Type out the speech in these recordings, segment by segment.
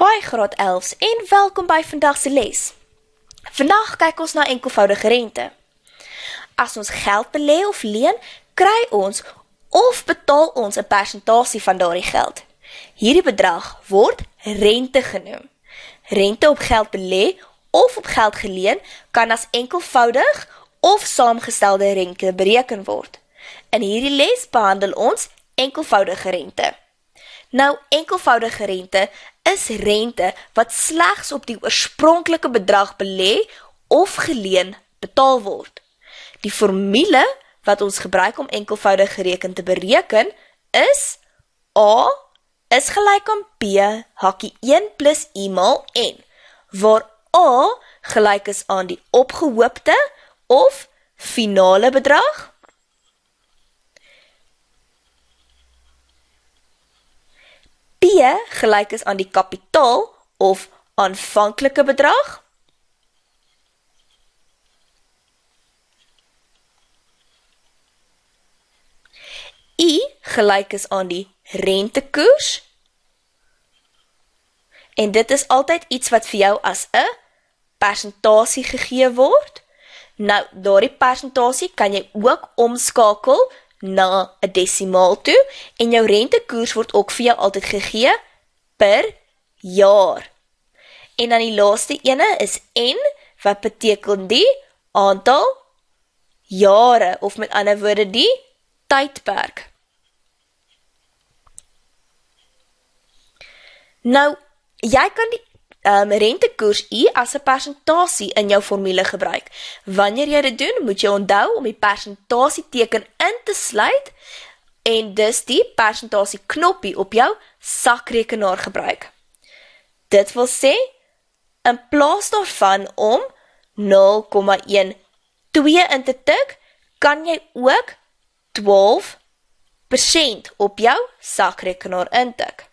Hi graad 11 en welkom by vandag se les. Vandag kyk ons na enkelvoudige rente. As ons geld belê of leen, kry ons of betaal ons 'n persentasie van daardie geld. Hierdie bedrag word rente genoem. Rente op geld belê of op geld geleen kan as enkelvoudig of saamgestelde rente bereken word. In hierdie les behandel ons enkelvoudige rente. Nou, enkelvoudige rente is rente wat slegs op die oorspronklike bedrag belê of geleen betaal word. Die formule wat ons gebruik om enkelvoudige rente te bereken is A is gelyk aan B hakkie 1 plus I maal N, waar A gelyk is aan die opgehoopte of finale bedrag, B gelyk is aan die kapitaal of aanvanklike bedrag, I gelyk is aan die rentekoers, en dit is altyd iets wat vir jou as 'n persentasie gegee word. Nou, daardie persentasie kan jy ook omskakel na 'n desimaal toe, en jou rentekoers word ook vir jou altyd gegee per jaar. En dan die laaste ene is N, wat beteken die aantal jare, of met ander woorde die tydperk. Nou, jy kan die rentekoers I as 'n persentasie in jou formule gebruik. Wanneer jy dit doen, moet jy onthou om die persentasieteken in te sluit en dus die persentasie knoppie op jou sakrekenaar gebruik. Dit wil sê, in plaas daarvan om 0,12 in te tik, kan jy ook 12% op jou sakrekenaar intik.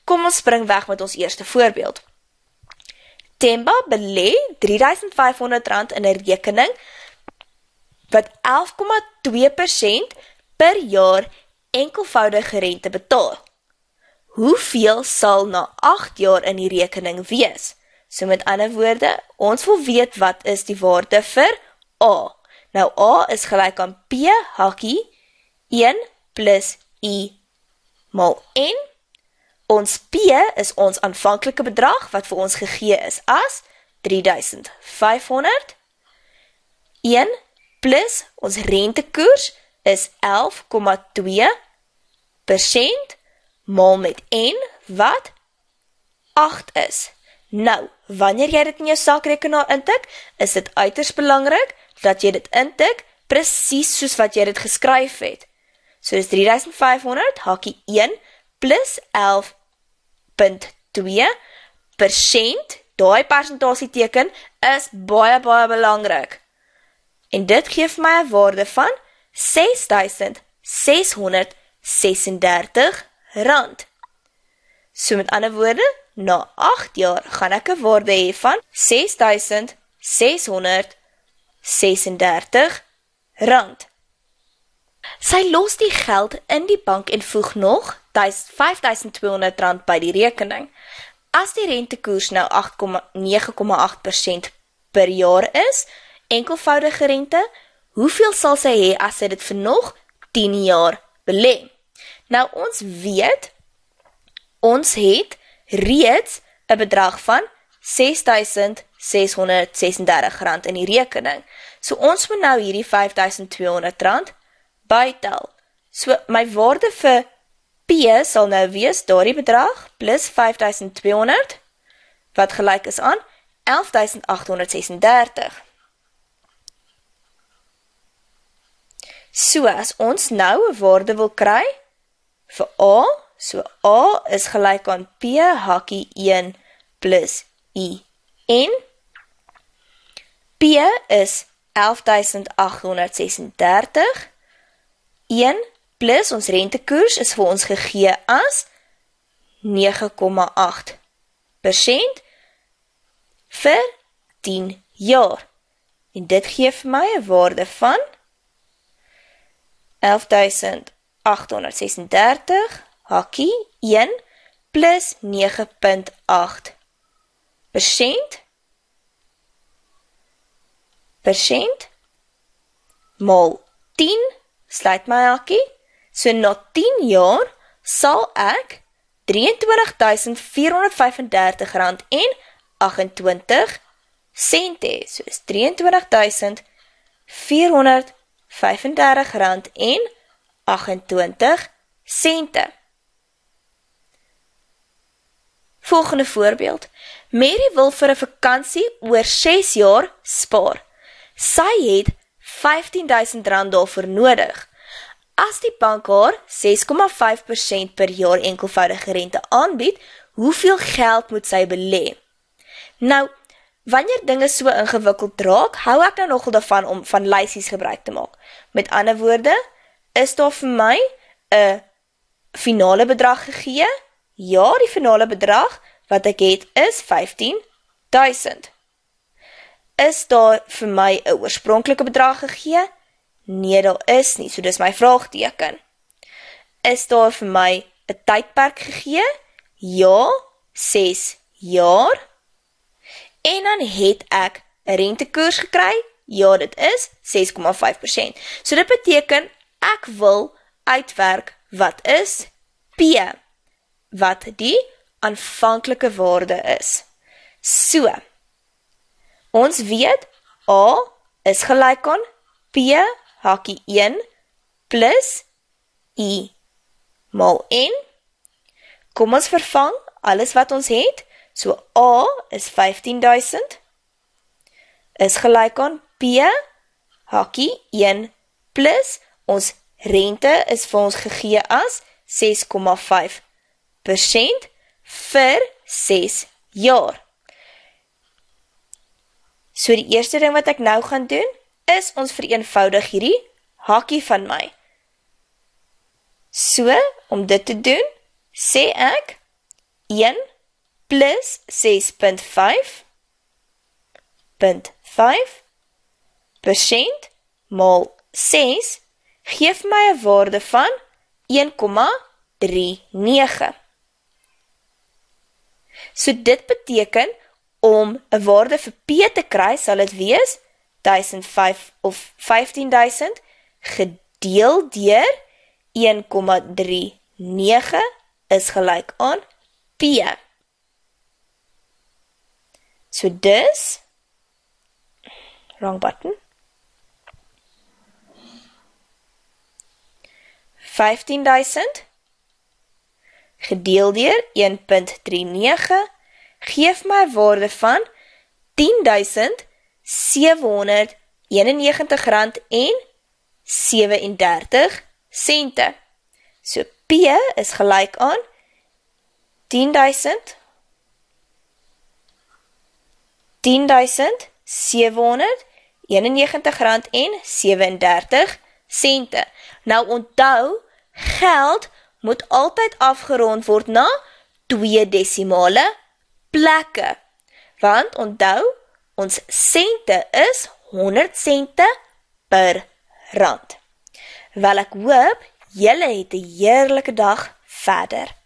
Kom ons spring weg met ons eerste voorbeeld. Themba belê R3,500 in 'n rekening wat 11,2% per jaar enkelvoudige rente betaal. Hoeveel sal na 8 jaar in die rekening wees? So met ander woorde, ons wil weet wat is die waarde vir A. Nou A is gelyk aan P hakkie 1 plus I maal N. Ons P is ons aanvanklike bedrag wat vir ons gegee is as R3,500. 1 plus ons rentekoers is 11,2% maal met N wat 8 is. Nou, wanneer jy dit in jou sakrekenaar intik, is dit uiters belangrik dat jy dit intik presies soos wat jy dit geskryf het. So dis R3,500 hakkie 1 plus 11,2%, daai persentasieteken is baie belangrik. En dit gee vir my 'n waarde van R6,636. So met ander woorde, na 8 jaar gaan ek 'n waarde hê van R6,636. Sy los die geld in die bank en voeg nog R5,200 by die rekening. As die rentekoers nou 9,8% per jaar is, enkelvoudige rente, hoeveel sal sy hê as sy dit vir nog 10 jaar belê? Nou ons weet, ons het reeds 'n bedrag van R6,636 in die rekening. So ons moet nou hierdie R5,200 bytel. So my waarde vir P sal nou wees daardie bedrag plus 5,200 wat gelyk is aan 11,836. So as ons nou 'n waarde wil kry vir A, so A is gelyk aan P hakkie 1 plus I N. P is 11,836. 1 plus ons rentekoers is vir ons gegee as 9,8% vir 10 jaar. En dit gee vir my 'n waarde van 11,836 hakkie 1 plus 9,8 persent maal 10, sluit my hakkie, so na 10 jaar sal ek R23.435,28 hê, so is R23.435,28. Volgende voorbeeld. Mary wil vir 'n vakansie oor 6 jaar spaar. Sy het R15,000 daarvoor nodig. As die bank haar 6,5% per jaar enkelvoudige rente aanbied, hoeveel geld moet sy belê? Nou, wanneer dinge so ingewikkeld raak, hou ek nou nogal daarvan om van lysies gebruik te maak. Met ander woorde, is daar vir my 'n finale bedrag gegee? Ja, die finale bedrag wat ek het is 15,000. Is daar vir my 'n oorspronklike bedrag gegee? Nee, daar is nie, so dis my vraagteken. Is daar vir my 'n tydperk gegee? Ja, 6 jaar. En dan het ek 'n rentekoers gekry? Ja, dit is 6,5%. So dit beteken, ek wil uitwerk wat is P, wat die aanvanklike waarde is. So, ons weet, A is gelyk aan P hakkie 1 plus I maal N. Kom ons vervang alles wat ons het. So A is 15,000, is gelyk aan P hakkie 1 plus ons rente is vir ons gegee as 6,5% vir 6 jaar. So die eerste ding wat ek nou gaan doen, is ons vereenvoudig hierdie hakkie van my. So, om dit te doen, sê ek 1 plus 6,5% maal 6 geef my 'n waarde van 1,39. So dit beteken, om 'n waarde vir P te kry, sal dit wees 1.500 of 15,000 gedeel deur 1,39 is gelyk aan P. So dis, wrong button, 15,000 gedeel deur 1,39 geef my 'n waarde van R10,791,37. So P is gelyk aan 10,791,37. Nou onthou, geld moet altyd afgerond word na 2 desimale plekke. Want onthou, ons sente is 100 sente per rand. Wel, ek hoop, julle het 'n heerlike dag verder.